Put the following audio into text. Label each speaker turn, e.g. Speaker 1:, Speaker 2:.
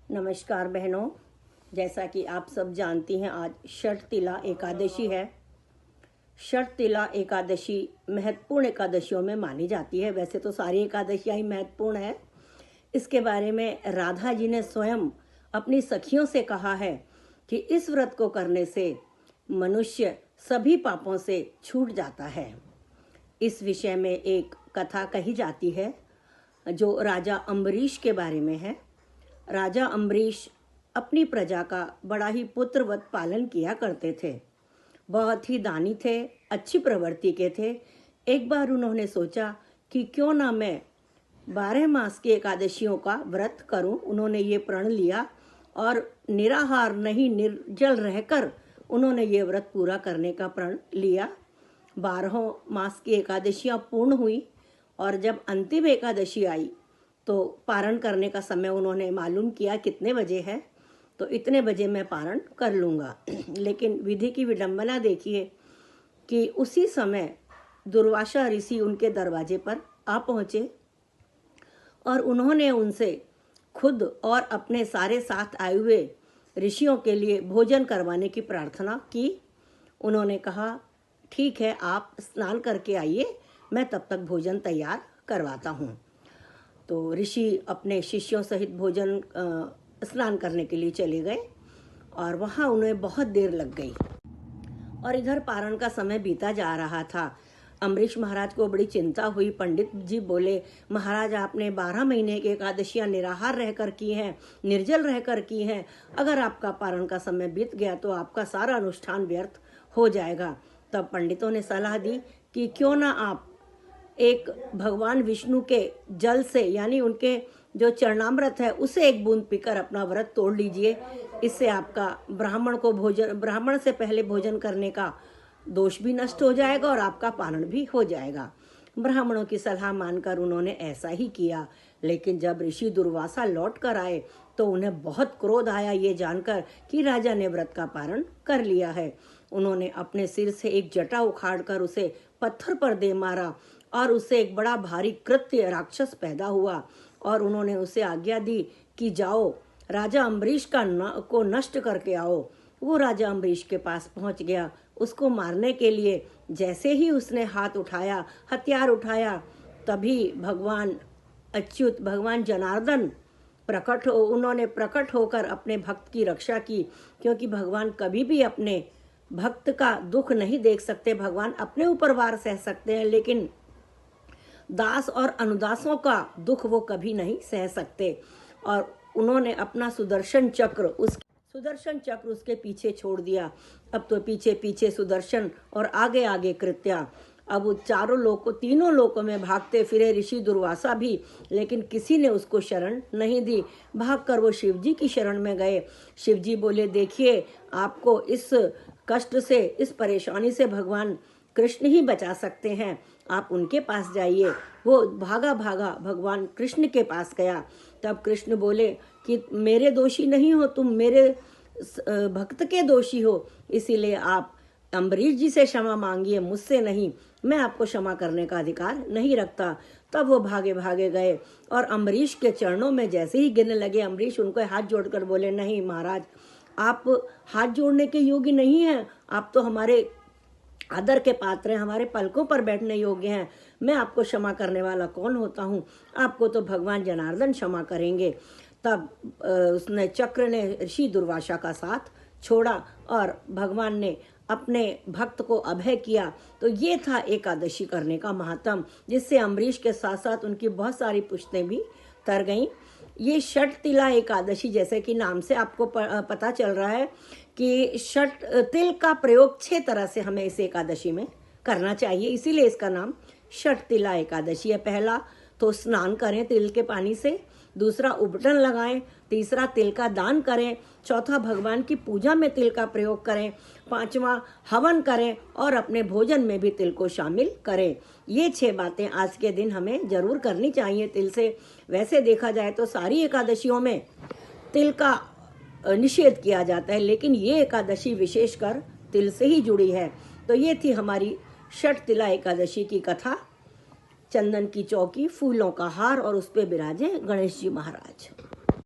Speaker 1: नमस्कार बहनों, जैसा कि आप सब जानती हैं आज षटतिला एकादशी है। षटतिला एकादशी महत्वपूर्ण एकादशियों में मानी जाती है। वैसे तो सारी एकादशियाँ ही महत्वपूर्ण है। इसके बारे में राधा जी ने स्वयं अपनी सखियों से कहा है कि इस व्रत को करने से मनुष्य सभी पापों से छूट जाता है। इस विषय में एक कथा कही जाती है जो राजा अम्बरीश के बारे में है। राजा अम्बरीश अपनी प्रजा का बड़ा ही पुत्रवत पालन किया करते थे। बहुत ही दानी थे, अच्छी प्रवृत्ति के थे। एक बार उन्होंने सोचा कि क्यों ना मैं 12 मास की एकादशियों का व्रत करूं। उन्होंने ये प्रण लिया और निराहार नहीं, निर्जल रहकर उन्होंने ये व्रत पूरा करने का प्रण लिया। 12 मास की एकादशियां पूर्ण हुई और जब अंतिम एकादशी आई तो पारण करने का समय उन्होंने मालूम किया कितने बजे है, तो इतने बजे मैं पारण कर लूँगा। लेकिन विधि की विडंबना देखिए कि उसी समय दुर्वासा ऋषि उनके दरवाजे पर आ पहुँचे और उन्होंने उनसे खुद और अपने सारे साथ आए हुए ऋषियों के लिए भोजन करवाने की प्रार्थना की। उन्होंने कहा, ठीक है, आप स्नान करके आइए, मैं तब तक भोजन तैयार करवाता हूँ। तो ऋषि अपने शिष्यों सहित भोजन स्नान करने के लिए चले गए और वहाँ उन्हें बहुत देर लग गई और इधर पारण का समय बीता जा रहा था। अम्बरीश महाराज को बड़ी चिंता हुई। पंडित जी बोले, महाराज आपने 12 महीने की एकादशियाँ निराहार रहकर की हैं, निर्जल रहकर की हैं। अगर आपका पारण का समय बीत गया तो आपका सारा अनुष्ठान व्यर्थ हो जाएगा। तब पंडितों ने सलाह दी कि क्यों ना आप एक भगवान विष्णु के जल से, यानी उनके जो चरणामृत है, उसे एक बूंद पीकर अपना व्रत तोड़ लीजिए। इससे आपका ब्राह्मण से पहले भोजन करने का दोष भी नष्ट हो जाएगा और आपका पारण भी हो जाएगा। ब्राह्मणों की सलाह मानकर उन्होंने ऐसा ही किया। लेकिन जब ऋषि दुर्वासा लौट कर आए तो उन्हें बहुत क्रोध आया ये जानकर कि राजा ने व्रत का पारण कर लिया है। उन्होंने अपने सिर से एक जटा उखाड़कर उसे पत्थर पर दे मारा और उससे एक बड़ा भारी कृत्य राक्षस पैदा हुआ और उन्होंने उसे आज्ञा दी कि जाओ राजा अम्बरीश को नष्ट करके आओ। वो राजा अम्बरीश के पास पहुंच गया। उसको मारने के लिए जैसे ही उसने हाथ उठाया, हथियार उठाया, तभी भगवान अच्युत, भगवान जनार्दन उन्होंने प्रकट होकर अपने भक्त की रक्षा की। क्योंकि भगवान कभी भी अपने भक्त का दुख नहीं देख सकते। भगवान अपने ऊपर वार सह सकते हैं, लेकिन दास और अनुदासों का दुख वो कभी नहीं सह सकते। और उन्होंने अपना सुदर्शन चक्र उसके पीछे छोड़ दिया। अब तो पीछे पीछे सुदर्शन और आगे आगे कृत्या। अब वो तीनों लोकों में भागते फिरे ऋषि दुर्वासा भी, लेकिन किसी ने उसको शरण नहीं दी। भागकर वो शिवजी की शरण में गए। शिवजी बोले, देखिए, आपको इस कष्ट से, इस परेशानी से भगवान कृष्ण ही बचा सकते हैं, आप उनके पास जाइए। वो भागा भागा भगवान कृष्ण के पास गया। तब कृष्ण बोले कि मेरे दोषी नहीं हो तुम, मेरे भक्त के दोषी हो, इसीलिए आप अम्बरीश जी से क्षमा मांगिए, मुझसे नहीं। मैं आपको क्षमा करने का अधिकार नहीं रखता। तब वो भागे भागे गए और अम्बरीश के चरणों में जैसे ही गिरने लगे, अम्बरीश उनको हाथ जोड़कर बोले, नहीं महाराज, आप हाथ जोड़ने के योग्य नहीं हैं। आप तो हमारे आदर के पात्र हैं, हमारे पलकों पर बैठने योग्य हैं। मैं आपको क्षमा करने वाला कौन होता हूँ? आपको तो भगवान जनार्दन क्षमा करेंगे। तब चक्र ने ऋषि दुर्वासा का साथ छोड़ा और भगवान ने अपने भक्त को अभय किया। तो ये था एकादशी करने का महात्म, जिससे अम्बरीश के साथ साथ उनकी बहुत सारी पुश्तें भी तर गईं। ये षटतिला एकादशी, जैसे कि नाम से आपको पता चल रहा है कि तिल का प्रयोग 6 तरह से हमें इस एकादशी में करना चाहिए, इसीलिए इसका नाम षटतिला एकादशी है। पहला तो स्नान करें तिल के पानी से, दूसरा उबटन लगाएं, तीसरा तिल का दान करें, चौथा भगवान की पूजा में तिल का प्रयोग करें, पांचवा हवन करें और अपने भोजन में भी तिल को शामिल करें। ये 6 बातें आज के दिन हमें जरूर करनी चाहिए तिल से। वैसे देखा जाए तो सारी एकादशियों में तिल का निषेध किया जाता है, लेकिन ये एकादशी विशेषकर तिल से ही जुड़ी है। तो ये थी हमारी षटतिला एकादशी की कथा। चंदन की चौकी, फूलों का हार और उस पे विराजे गणेश जी महाराज।